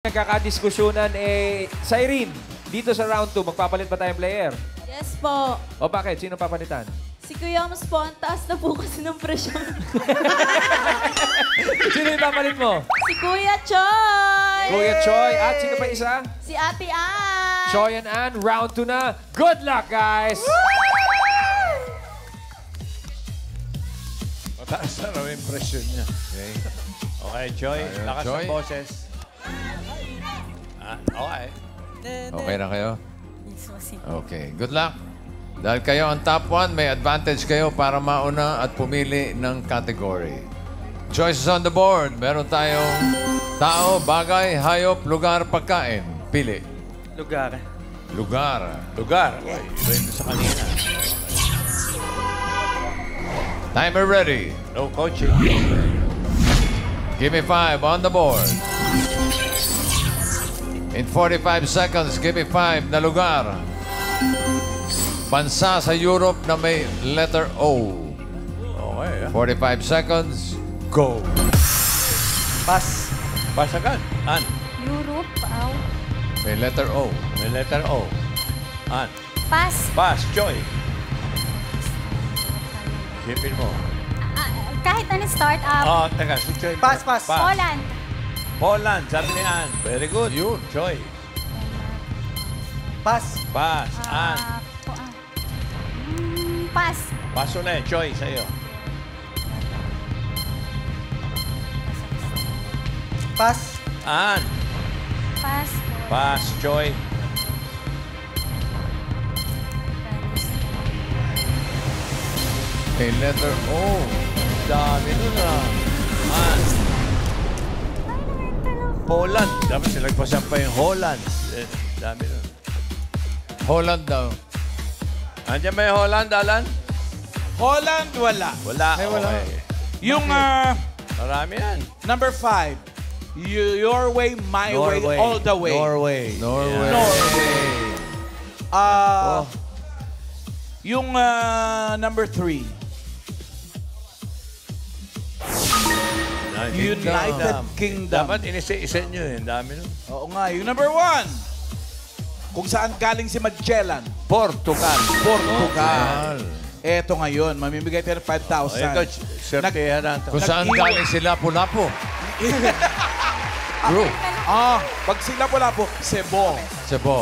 Nagkakadiskusyonan sa Irene, dito sa round 2, magpapalit ba tayong player? Yes po. O bakit? Sino papalitan? Si Kuya Ams po, ang taas na po kasi ng presyon. Sino yung papalit mo? Si Kuya Choy! Kuya Choy. At sino pa isa? Si Ate Ann! Choy and Ann, round 2 na. Good luck, guys! Mataas na raw yung presyon niya. Okay, Choy. Lakas Choy. ng boses. Okay. Okay na kayo? Okay. Good luck. Dahil kayo ang top 1, may advantage kayo para mauna at pumili ng category. Choices on the board. Meron tayong tao, bagay, hayop, lugar, pagkain. Pili. Lugar. Lugar. Lugar. Okay. Iba yun sa kanina. Timer ready. No coaching. Give me 5 on the board. In 45 seconds, give me 5 na lugar. Bansa sa Europe na may letter O. Okay. 45 seconds, go. Pass. Pass agad. An. Europe, aw. May letter O. May letter O. An. Pass. Pass. Choy. Sipin mo. Kahit ano start up. Oh, teka. Si Choy. Pass, pass. Poland. Poland. Sabi ni An. Very good. Yun. Choy. Pass. Pass. An. Pass. Pass ulit. Choy, sa'yo. Pass. An. Pass. Pass. Choy. May letter O. Dami nun ah. An. Poland. Dapat silagpasan pa yung Holland. Dami nun. Holland daw. Andiyan ba yung Holland, Alan? Holland, wala. Wala. Ay, wala. Okay. Yung Marami yan. number 5, your way, my way, all the way. Norway. Norway. Norway. Yung number 3, United Kingdom. Dapat inisa-isa nyo eh. Dami nun. Oo nga, yung number 1, kung saan galing si Magellan. Portugal. Portugal. Eto ngayon, mamimigay tayo ng 5,000. Ito, swertehan natin. Kung saan galing sila, Lapu-Lapu. Group. Pag sila wala po, Cebu. Cebu.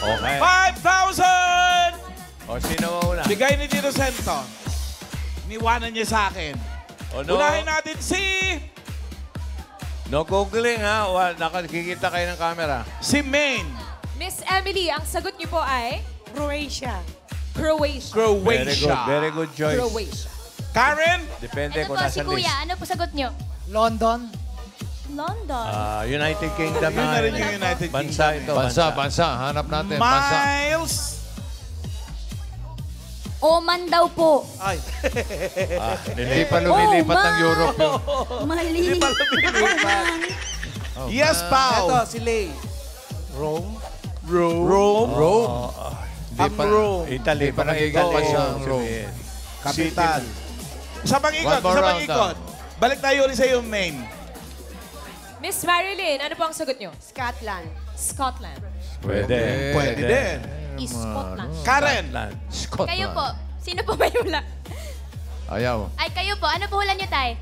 Okay. 5,000! O, sino mauna? Bigay ni Tito Sento. Niwanan niya sa akin. O, no, Unahin natin si... no googling ha. Nakikita kayo ng camera. Si Maine. Miss Emily, ang sagot niyo po ay? Croatia. Croatia. Very good. Croatia. Very good choice. Croatia. Karen? Depende Ano kung po si nasa Kuya? list. Ano po sagot nyo? London. London. United Kingdom. Yun na rin yung United Bansa Kingdom. ito. Bansa. Hanap natin. Bansa. Miles. Oman daw po. Ay. Hindi pa lumilipat ng Europe yun. Mali. Yes, Pao. Ito, si Lay. Rome. Rome? Hindi Ang pa, Rome. Italy. Hindi pa nagiging Italy. bansa ang Rome. Sabihin. Kapital. Sa pang-ikot, One more sa round pang-ikot. Balik tayo ulit sa yung Maine. Miss Marilyn, ano po ang sagot niyo? Scotland. Scotland. Pwede. Pwede din. East Scotland. Karen. Scotland. Kayo po. Sino po ba yung hula? Ayaw. Ay, kayo po. Ano po hula nyo, tay?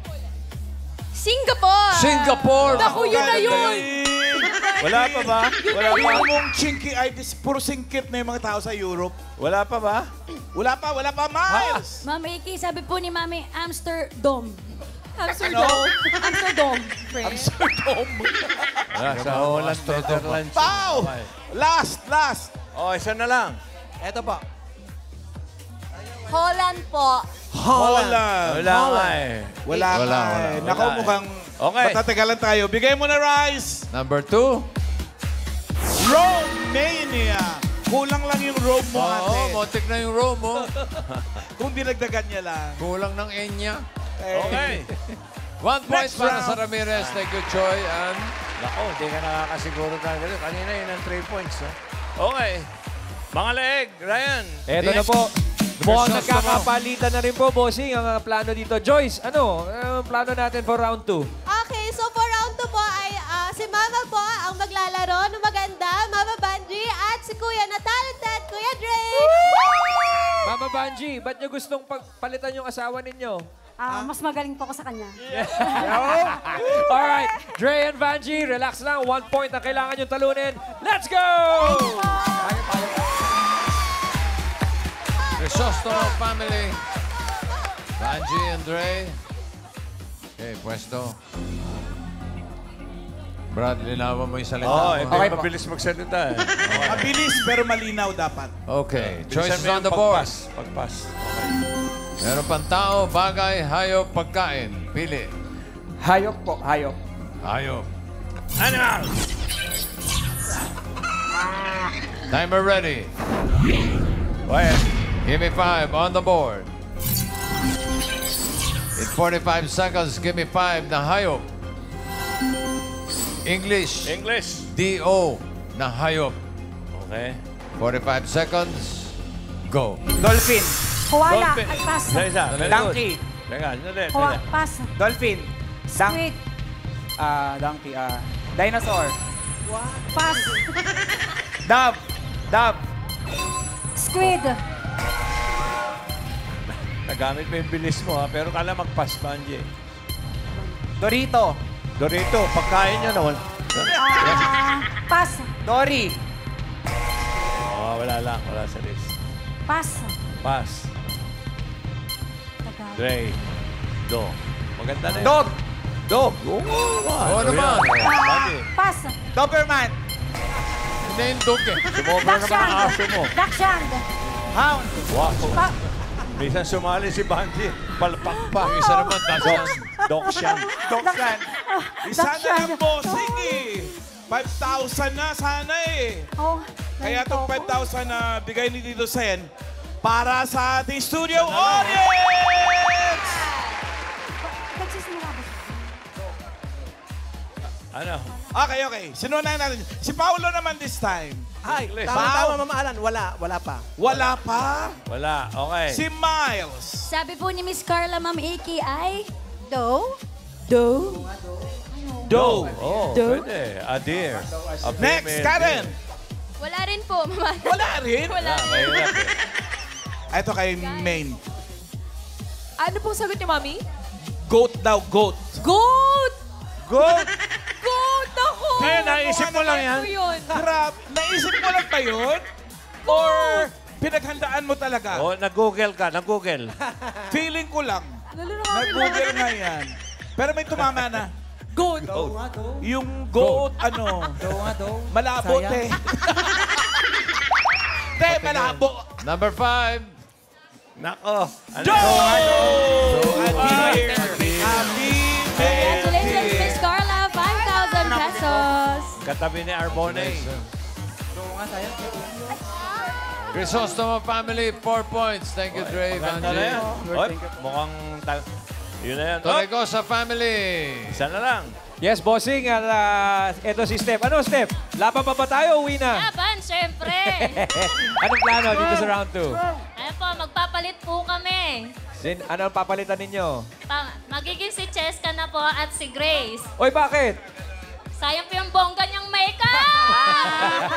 Singapore! Singapore! Naku, yun na yun! Wala pa ba? Wala pa? Yung mong chinky itis, puro singkit na yung mga tao sa Europe. Wala pa ba? Wala pa, Miles. Mami Iki, sabi po ni Mami, Amsterdam. Amsterdam. Amsterdam, friend. Amsterdam. Wala sa Holland, Netherlands. Pao! Okay. Last. Oh, isa na lang. Ito po. Holland po. Holland. Wala nga eh. Wala. Naku, Wala. mukhang Okay. matatagalan tayo. Bigay mo na, Rice. Number 2. Romania. Kulang lang yung Rome mo, Oo, ate. motik na yung Rome, oh. Kung dinagdagan niya lang. Kulang ng Enya. Okay. 1 point Next para round. sa Ramirez. Thank you, Choi. And Nako, hindi ka nakakasiguro talaga. Kanina yun ang 3 points. No? Okay. Mga leeg, Ryan. Eto na po. Mukhang First shot nagkakapalitan na rin po, bossing, ang plano dito. Joyce, ano? Plano natin for round 2? Okay, so for round 2 po ay si Mama po ang maglalaro ng maganda, Mama Banji at si Kuya na talented, Kuya Dre! Mama Banji, ba't nyo gustong palitan yung asawa ninyo? Mas magaling po ako sa kanya. Alright, Dre and Banji, relax lang. 1 point na kailangan yung talunin. Let's go! Crisostomo family. Banji and Dre. Okay, pwesto. Brad, linawan mo yung salita. Hindi mabilis magsalita. Mabilis pero malinaw dapat. Okay, Bilisan choices mo on yung the board. Pagpas. Okay. Meron pang tao, bagay, hayop, pagkain. Pili. Hayop po, hayop. Hayop. Animal! Timer ready. Quiet. Give me 5 on the board. In 45 seconds, give me 5 na hayop. English. English. D-O na hayop. Okay. 45 seconds. Go. Dolphin. Koala. Dolphin. Ay, pass. Isa. Very Donkey. good. Teka, sandali. Pass. Dolphin. Squid. Donkey. Dinosaur. Pass. Dove. Dove. Squid. Nagamit mo yung bilis mo, ha? Pero kala mag-pass, Banji. Dorito. Dorito, pagkain nyo naman. Pass. Dory. Wala lang. Wala sa list. Pass. Pass. Tagalog. Dre. Do. Maganda na yun. Dog. Dog. Oo naman. Banji. Pass. Doberman. Hindi yung dog eh. Sumobra naman ang aso mo. Dachshund. Hound. Wow. Minsan sumali si Banji. Palpak pa. Yung isa naman, Dachshund. Dogshan. Dogsan. Isa na lang bossing eh. 5,000 na sana eh. Oh, Kaya nalito itong ako. 5,000 na bigay ni Tito Sen para sa ating studio audience! Nagsisimula ba siya? Ano? Okay. Sino na natin? Si Paolo naman this time. Ay, English. tama, Mama Alan. Wala pa. Wala pa. Wala. Okay. Si Miles. Sabi po ni Miss Carla, Ma'am Iki ay... Do? Do. Oh, pwede. A deer. A Next, female Karen. deer. Wala rin po, Mama. Wala rin. Wala rin. Mahirap eh. Ito kay Main. Ano pong sagot niyo, Mami? Goat daw, goat. Goat! Goat? Goat ako! Eh, naisip mo lang yan. Ano yun? Crap. Naisip mo lang ba yun? Or pinaghandaan mo talaga? Oh, nag-google ka. Nag-google. Feeling ko lang. Lalo na kami Nag-google nga yan. Pero may tumama na. Goat! Yung goat, ano? Malabo, te. Te, malabo. Number 5. Nako. Ano? Congratulations, Miss Carla. 5,000 pesos. Katabi ni Arbone. Crisostomo family, 4 points. Thank you, Dre. Ganda na yan. Banji. Oy, mukhang... Yun na yan. Oh, Torregosa family. isa na lang. Yes, bossing. At ito si Steph. Ano, Steph? Laban pa ba tayo o uwi na? Laban, syempre. Anong plano dito sa round 2? Ano po, magpapalit po kami. Ano ang papalitan ninyo? Magiging si Cheska na po at si Grace. Oy, bakit? Sayang po yung bongga niyang makeup!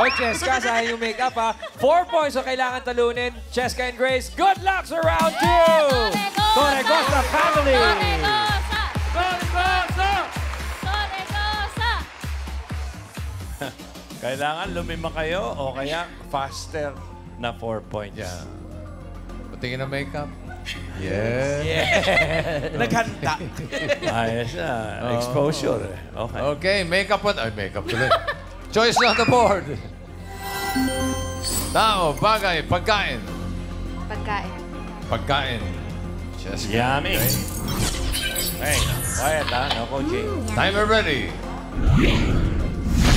Oy, Cheska, sayang yung makeup ha. 4 points ang kailangan talunin. Cheska and Grace, good luck sa round 2! Torregosa family! Torregosa! Torregosa! Kailangan lumima kayo o kaya faster na 4 points. Yeah. Patingin ng makeup. Yeah. Naghanda. Ayos na. Exposure. Eh. Okay. Okay, makeup what? Ay, makeup tuloy. Choice on the board. Tao, bagay, pagkain. Pagkain. Pagkain. Just Yummy. Hey, quiet ha. No coaching. Timer ready.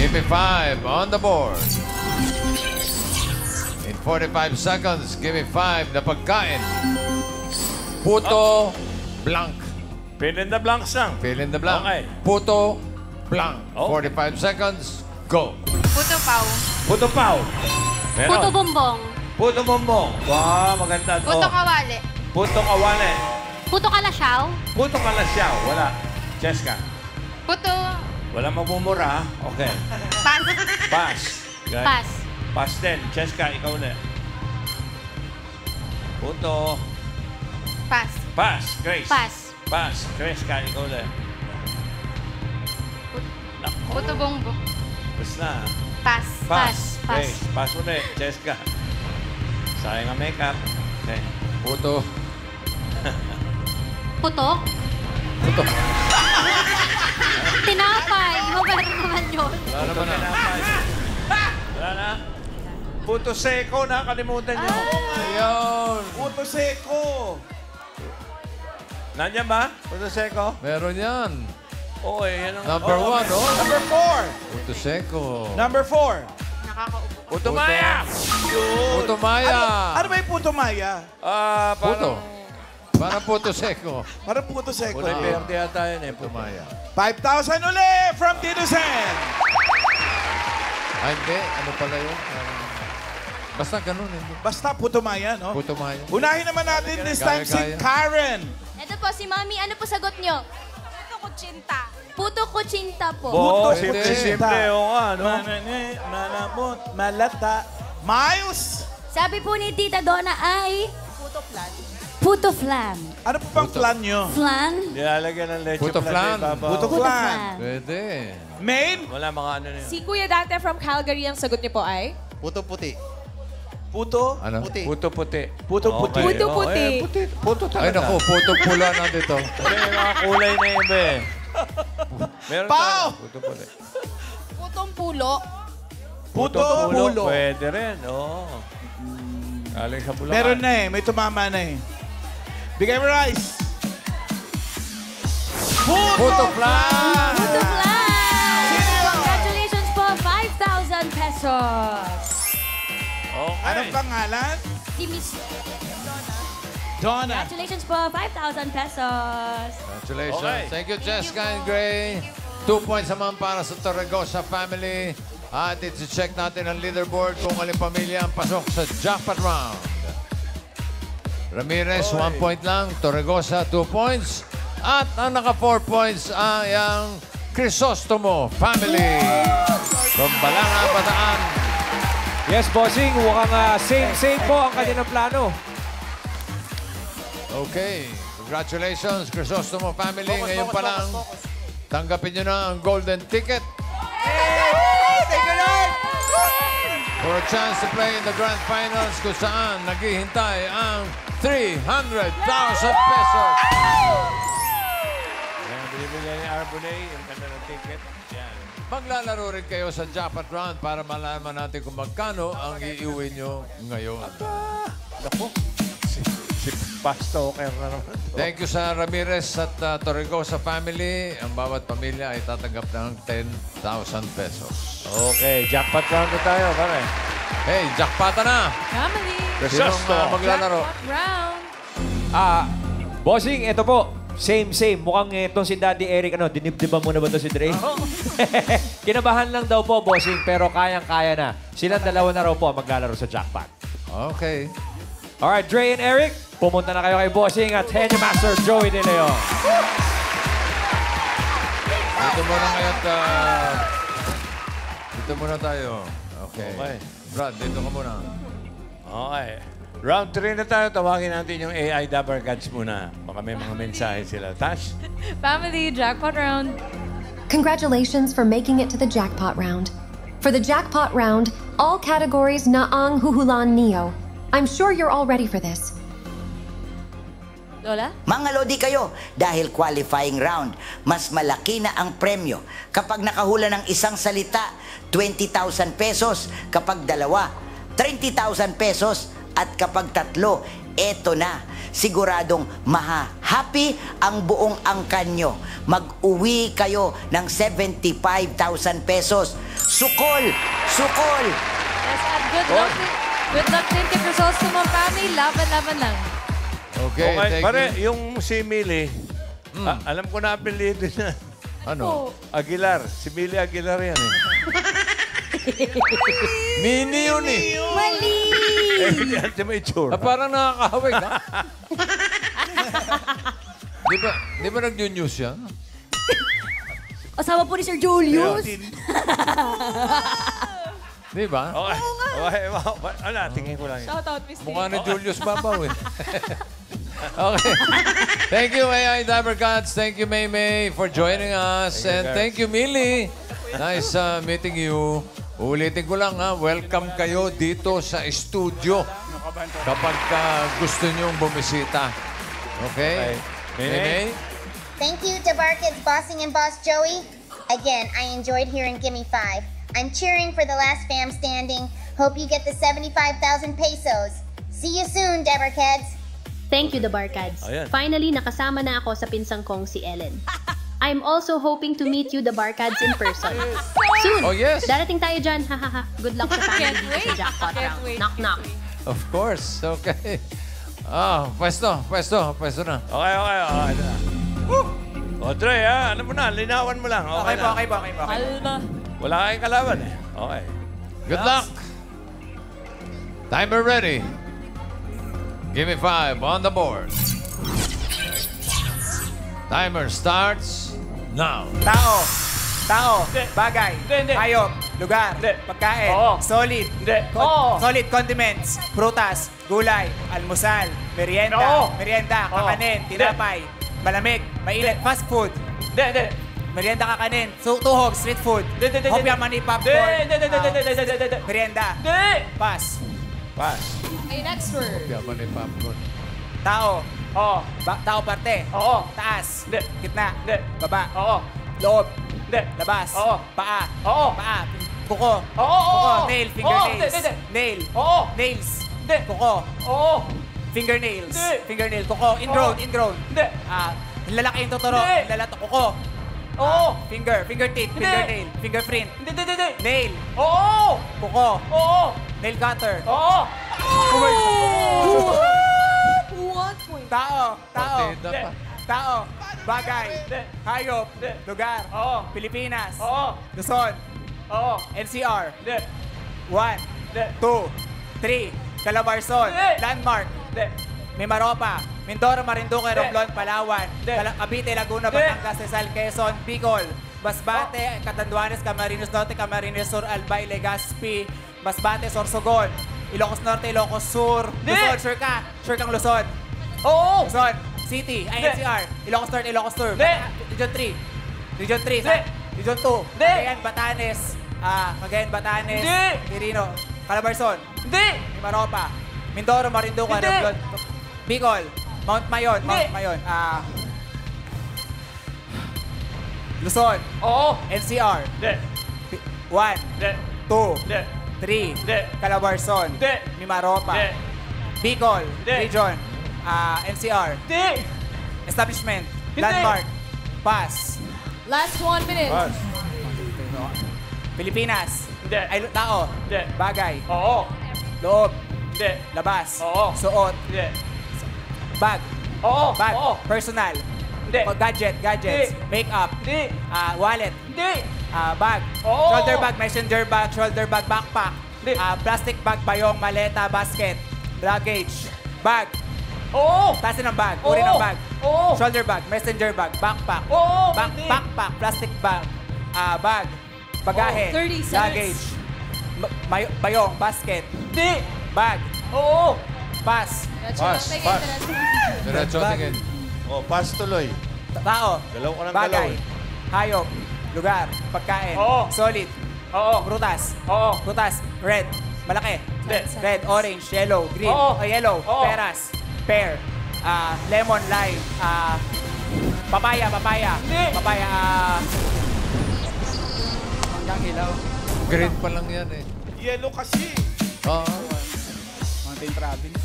Give me 5 on the board. In 45 seconds, give me 5 na pagkain. Puto blank. Fill in the blanks lang. Fill in the blank. Okay. Puto blank. Oh. 45 seconds, go. Puto pau. Puto pao. Meron. Puto bumbong. Puto bombong. Wow, maganda. Puto kawali. Puto kawale. Puto kalasyaw. Puto kalasyaw. Wala. Cheska. Puto Wala magmumura. Okay. Pass. Pass. Okay. Pass. Pass din. Cheska, ikaw ulit. Punto. Pass. Pass. Grace. Pass. Pass. Cheska, ikaw ulit. Puto bongbong. Basta. Pass. Pass. Pass. Grace. Pass ulit. Cheska. Sayang ang makeup. Okay. Puto. Putok? Puto. Tinapay. Huwag naman yun. Wala naman na. Wala na. Puto Seco, nakalimutan niyo. Ayun. Puto Seco. Nandiyan ba? Puto Seco? Meron yan. Oo, yan ang... Number 1, oh. Number 4. Puto Seco. Number 4. Nakakaupo. Puto Maya! Puto Maya. Ano ba yung puto Maya? Puto. Parang Puto Seco. Parang puto Seco. Kulay verde yata yun eh. Puto Maya. 5,000 ulit from Tito Sen. Ay, hindi. Ano pala yun? Basta ganun, hindi. Basta puto Maya, no? Puto Maya. Unahin naman natin this time si Gaya-gaya. Karen. Ito po, si Mami. Ano po sagot nyo? Puto kutsinta. Puto kutsinta po. Oo, Pwede. simple-simple. Oo nga, no? Malamot, malata. Miles. Sabi po ni Tita Donna ay... Puto flan. Ano po bang plan nyo? Flan? Nilalagyan ng leche Puto flan. Puto Puto flan. flan. Pwede. Main? Wala mga ano na yun. Si Kuya Dante from Calgary, ang sagot niyo po ay? Puto puti. Puto? Ano? Puti. Puto puti. Puto puti. Okay. Puto puti. Oh, puti. Puto Ay, talaga. naku. Puto pula na dito. Kasi may mga kulay na iba eh. Meron Pao! talaga. Puto puti. Putong pulo. Puto pulo. Pwede rin, oo. Galing sa Bulacan. Meron na eh. May tumama na eh. Bigay mo rice. Puto flan. Puto flan! Congratulations po, 5,000 pesos. Okay. Anong pangalan? Si Miss... Donna. Congratulations po, 5,000 pesos. Congratulations. Okay. Thank you, Jessica and Gray. 2 points naman para sa Torregosa family. At iti-check natin ang leaderboard kung alin pamilya ang pasok sa jackpot round. Ramirez, 1 point lang. Torregosa, 2 points. At ang naka 4 points ay ang Crisostomo family. From Balanga, Bataan. Yes, bossing. Mukhang same po ang kanilang plano. Okay. Congratulations, Crisostomo family. Ngayon pa lang, tanggapin nyo na ang golden ticket. For a chance to play in the grand finals kung saan naghihintay ang 300,000 pesos. Yan, binibigyan ni Arbonay yung kanda ng ticket. Yan. Maglalaro rin kayo sa jackpot round para malaman natin kung magkano ang iiuwi nyo ngayon. Naku. Si Pastoker na naman. Thank you sa Ramirez at Torregosa family. Ang bawat pamilya ay tatanggap ng 10,000 pesos. Okay, jackpot round na tayo, pare. Hey, jackpota na! Family. Sinong maglalaro? Jackpot round. Bossing, ito po. Same. Mukhang itong si Daddy Eric, dinibdiban mo na ba ito si Dre? Kinabahan lang daw po, bossing, pero kayang-kaya na. Silang dalawa na raw po ang maglalaro sa jackpot. Okay. Alright, Dre and Eric, pumunta na kayo kay bossing at Henny Master Joey De Leon. Dito muna ngayon. Dito muna tayo. Okay. Okay. Brad, dito ka muna. Okay. Round 3 na tayo. Tawagin natin yung AI Dabber Gods muna. Baka may mga mensahe sila. Tash? Family, jackpot round. Congratulations for making it to the jackpot round. For the jackpot round, all categories naang huhulan niyo. I'm sure you're all ready for this. Lola? Mga lodi kayo, dahil qualifying round, mas malaki na ang premyo. Kapag nakahula ng isang salita, 20,000 pesos. Kapag dalawa, 30,000 pesos. At kapag tatlo, eto na. Siguradong maha-happy ang buong angkan nyo. Mag-uwi kayo ng 75,000 pesos. Sukol! Sukol! Yes, at good luck din kay Crisostomo family. Laban lang. Okay, Okay, thank pare, you. yung si Millie, alam ko na apelido niya. Ano? Aguilar. Si Millie Aguilar yan eh. Mini yun eh. Mali! Yan siya may tsura. Parang nakakahawig, ha? Di ba nag-news yan? Asawa po ni Sir Julius. Di ba? Okay. Okay. Ano, tingin ko lang yun. Shout out, Miss Mukha ni Julius Babaw eh. Okay. Thank you, AI Diver Gods. Thank you, May for joining us. And thank you, Millie. Nice meeting you. Ulitin ko lang, welcome kayo dito sa studio kapag gusto nyong bumisita. Okay? May? Thank you to Barkid's Bossing and Boss Joey. Again, I enjoyed hearing Gimme 5. I'm cheering for the last fam standing. Hope you get the 75,000 pesos. See you soon, Deborkids. Thank you, the Barkads. Ayan. Finally, nakasama na ako sa pinsang kong si Ellen. I'm also hoping to meet you, the Barkads, in person. Soon! Oh, yes! Darating tayo dyan. Hahaha. Good luck sa family dito sa jackpot round. Knock, knock. Of course. Okay. Pwesto na. Okay. O, Dre, ano mo na? Linawan mo lang. Okay po. Alma. Wala kayong kalaban eh. Okay. Good luck! Timer ready. Give me 5 on the board. Timer starts now. Tao. Bagay. Hayop. Lugar. Pagkain. Solid. Solid condiments. Prutas. Gulay. Almusal. Merienda. Kakanin. Tinapay. Malamig. Mainit. Fast food. Merienda, kakanin. Tuhog. Street food. Hopya, mani, popcorn. Merienda. Pass. Okay, next word. Yaman ni popcorn. Tao. Tao parte. Taas. Gitna. Baba. Loob. Labas. Paa. Paa. Kuko. Nail. Fingernails. Nail. Nails. Kuko. Fingernails. Fingernail. Kuko. Ingrown. Lalaki yung totoro. Lalato. Kuko. Fingertip. Fingernail. Fingerprint. Nail. Kuko. Nail cutter. 1 point. Tao. Bagay. Hayop. Lugar. Pilipinas. Luzon. NCR. 1, 2, 3. Calabarzon. Landmark. Mimaropa. Mindoro, Marinduque, Romblon, Palawan. Cavite, Laguna, Batangas, Rizal, Quezon, Bicol. Masbate, Catanduanes, Camarines Norte, Camarines Sur, Albay, Legazpi. Masbate, Sorsogon. Ilocos Norte, Ilocos Sur. Luzon, sure kang Luzon. Luzon, City, NCR. Ilocos Norte, Ilocos Sur. Region 3. Region 2. Cagayan, Batanes. Quirino. Calabarzon. Mimaropa. Mindoro, Marinduque, Romblon. Bicol. Mount Mayon. Luzon. NCR. 1, 2, 3. Calabarzon. Mimaropa. Bicol. Region. NCR. Establishment. Landmark. Pass. Last 1 minute. Pilipinas. Tao. Bagay. Loob. Labas. Suot. Bag. Personal. Gadgets. Makeup. Wallet. Bag. Shoulder bag, messenger bag, shoulder bag, backpack. Plastic bag, bayong, maleta, basket. Luggage. Bag. Klase ng bag. Uri ng bag. Shoulder bag, messenger bag, backpack. Backpack, plastic bag. Bag. Bagahe. 30 seconds. Luggage. Bayong, basket. Bag. Pass. Diretso tingin. Pass tuloy. Tao. Dalaw ka ng Bagay. dalaw. Hayop. Lugar. Pagkain. Solid. Prutas. Prutas. Red. Malaki. Red. Orange. Yellow. Green. Yellow. Peras. Pear. Lemon. Lime. Papaya. Papaya. Hanggang hilaw. Green pa lang yan eh. Yellow kasi. Mountain Province.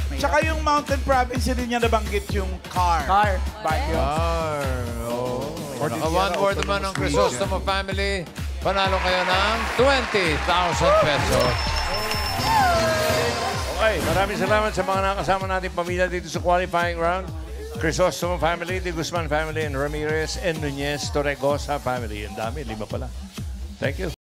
Tsaka yung Mountain Province, hindi niya nabanggit yung car. Baguio. Naka one word naman ng Crisostomo family. Panalo kayo ng 20,000 pesos. Okay, maraming salamat sa mga nakasama nating pamilya dito sa qualifying round. Crisostomo family, De Guzman family, and Ramirez and Nunez Torregosa family. Ang dami, 5 pala. Thank you.